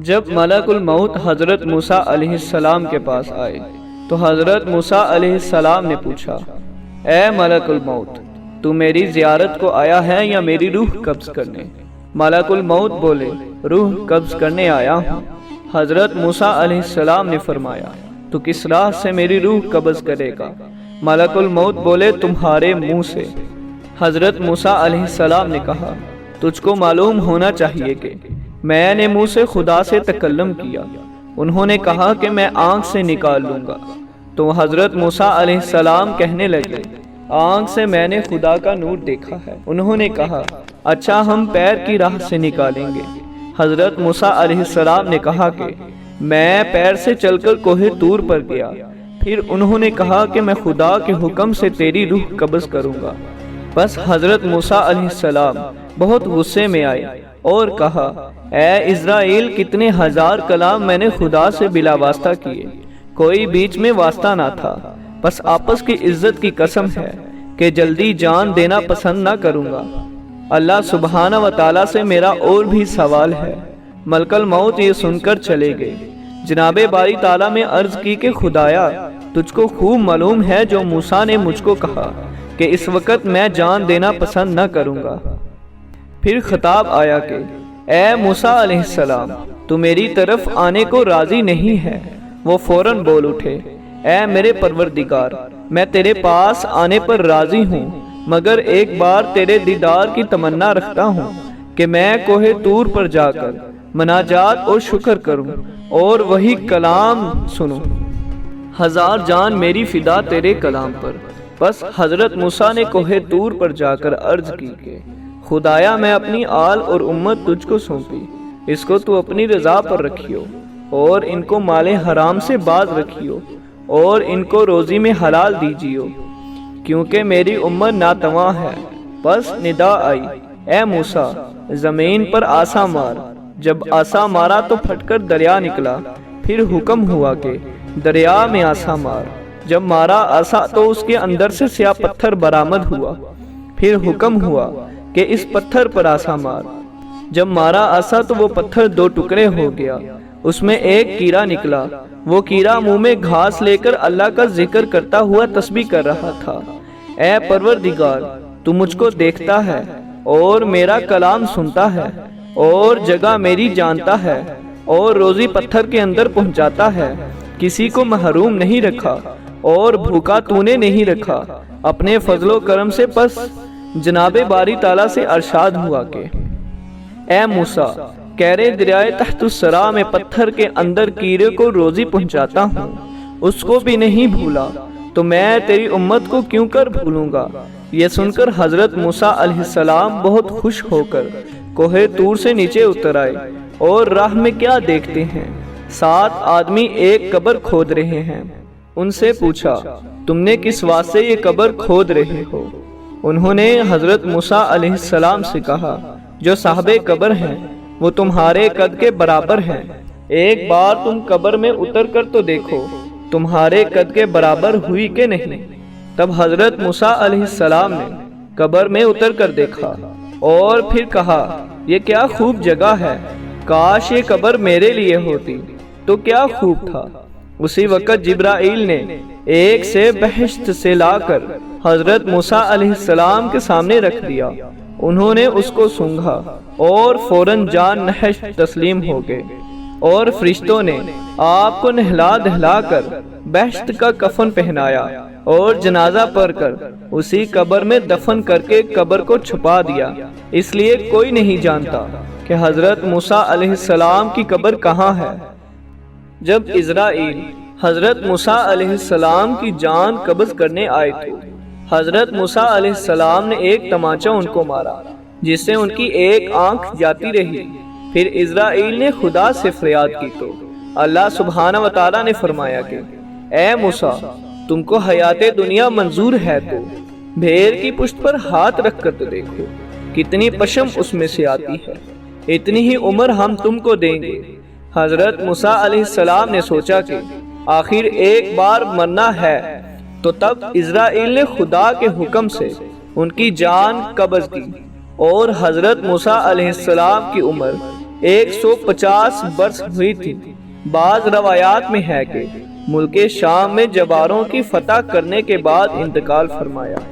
جب ملک الموت حضرت موسیٰ علیہ السلام کے پاس آئے تو حضرت موسیٰ علیہ السلام نے پوچھا، اے ملک الموت، تو میری زیارت کو آیا ہے یا میری روح قبض کرنے؟ ملک الموت بولے، روح قبض کرنے آیا ہوں۔ حضرت موسیٰ علیہ السلام نے فرمایا، تو کس راہ سے میری روح قبض کرے گا؟ ملک الموت بولے، تمہارے منہ سے۔ حضرت موسیٰ علیہ السلام نے کہا، تجھ کو معلوم ہونا چاہیے کہ میں نے منہ سے خدا سے تکلم کیا۔ انہوں نے کہا کہ میں آنکھ سے نکال لوں گا، تو حضرت موسیٰ علیہ السلام کہنے لگے، آنکھ سے میں نے خدا کا نور دیکھا ہے۔ انہوں نے کہا، اچھا ہم پیر کی راہ سے نکالیں گے۔ حضرت موسیٰ علیہ السلام نے کہا کہ میں پیر سے چل کر کوہ طور پر گیا۔ پھر انہوں نے کہا کہ میں خدا کے حکم سے تیری روح قبض کروں گا۔ بس حضرت موسیٰ علیہ السلام بہت غصے میں آئے اور کہا، اے اسرائیل، کتنے ہزار کلام میں نے خدا سے بلا واسطہ کیے، کوئی بیچ میں واسطہ نہ تھا۔ بس آپس کی عزت کی قسم ہے کہ جلدی جان دینا پسند نہ کروں گا۔ اللہ سبحانہ و تعالیٰ سے میرا اور بھی سوال ہے۔ ملک الموت یہ سن کر چلے گئے۔ جناب باری تعالیٰ میں عرض کی کہ خدایا، تجھ کو خوب معلوم ہے جو موسیٰ نے مجھ کو کہا کہ اس وقت میں جان دینا پسند نہ کروں گا۔ پھر خطاب آیا کہ اے موسیٰ علیہ السلام، تو میری طرف آنے کو راضی نہیں ہے؟ وہ فوراً بول اٹھے، اے میرے پروردگار، میں تیرے پاس آنے پر راضی ہوں، مگر ایک بار تیرے دیدار کی تمنا رکھتا ہوں کہ میں کوہ طور پر جا کر مناجات اور شکر کروں اور وہی کلام سنوں۔ ہزار جان میری فدا تیرے کلام پر۔ بس حضرت موسیٰ نے کوہ طور پر جا کر عرض کی کہ خدایا، میں اپنی آل اور امت تجھ کو سونپی، اس کو تو اپنی رضا پر رکھیو اور ان کو مال حرام سے باز رکھیو اور ان کو روزی میں حلال دیجیو، کیونکہ میری امت ناتواں ہے۔ پس ندا آئی، اے موسیٰ، زمین پر آسا مار۔ جب آسا مارا تو پھٹ کر دریا نکلا۔ پھر حکم ہوا کہ دریا میں آسا مار۔ جب مارا آسا تو اس کے اندر سے سیاہ پتھر برآمد ہوا۔ پھر حکم ہوا کہ اس پتھر پر آسا مار۔ جب مارا آسا تو وہ پتھر دو ٹکڑے ہو گیا، اس میں ایک کیڑا نکلا۔ وہ کیڑا منہ میں گھاس لے کر اللہ کا ذکر کرتا ہوا تسبیح کر رہا تھا۔ اے پروردگار، تو مجھ کو دیکھتا ہے اور میرا کلام سنتا ہے اور جگہ میری جانتا ہے اور روزی پتھر کے اندر پہنچاتا ہے۔ کسی کو محروم نہیں رکھا اور بھوکا تو نے نہیں رکھا اپنے فضل و کرم سے۔ پس جناب باری تعالیٰ سے ارشاد ہوا کہ اے موسیٰ، کہرے دریائے تحت الثری میں پتھر کے اندر کیڑے کو روزی پہنچاتا ہوں، اس کو بھی نہیں بھولا، تو میں تیری امت کو کیوں کر بھولوں گا؟ یہ سن کر حضرت موسیٰ علیہ السلام بہت خوش ہو کر کوہ طور سے نیچے اتر آئے اور راہ میں کیا دیکھتے ہیں، 7 آدمی ایک قبر کھود رہے ہیں۔ ان سے پوچھا، تم نے کس واسطے یہ قبر کھود رہے ہو؟ انہوں نے حضرت موسیٰ علیہ السلام سے کہا، جو صاحب قبر ہیں وہ تمہارے قد کے برابر ہیں، ایک بار تم قبر میں اتر کر تو دیکھو تمہارے قد کے برابر ہوئی کہ نہیں۔ تب حضرت موسیٰ علیہ السلام نے قبر میں اتر کر دیکھا اور پھر کہا، یہ کیا خوب جگہ ہے، کاش یہ قبر میرے لیے ہوتی تو کیا خوب تھا۔ اسی وقت جبرائیل نے ایک سے بہشت سے لا کر حضرت موسیٰ علیہ السلام کے سامنے رکھ دیا۔ انہوں نے اس کو سونگھا اور فوراً جان نحش تسلیم ہو گئے، اور فرشتوں نے آپ کو نہلا دہلا کر بہشت کا کفن پہنایا اور جنازہ پڑھ کر اسی قبر میں دفن کر کے قبر کو چھپا دیا۔ اس لیے کوئی نہیں جانتا کہ حضرت موسیٰ علیہ السلام کی قبر کہاں ہے۔ جب اسرائیل حضرت موسیٰ علیہ السلام کی جان قبض کرنے آئے تو حضرت موسیٰ علیہ السلام نے ایک تمانچہ ان کو مارا، جس سے ان کی ایک آنکھ جاتی رہی۔ پھر اسرائیل نے خدا سے فریاد کی تو اللہ سبحانہ و تعالیٰ نے فرمایا کہ اے موسیٰ، تم کو حیات دنیا منظور ہے تو بھیڑ کی پشت پر ہاتھ رکھ کر تو دیکھو کتنی پشم اس میں سے آتی ہے، اتنی ہی عمر ہم تم کو دیں گے۔ حضرت موسیٰ علیہ السلام نے سوچا کہ آخر ایک بار مرنا ہے، تو تب اسرائیل نے خدا کے حکم سے ان کی جان قبض کی اور حضرت موسیٰ علیہ السلام کی عمر 150 برس ہوئی تھی۔ بعض روایات میں ہے کہ ملک شام میں جباروں کی فتح کرنے کے بعد انتقال فرمایا۔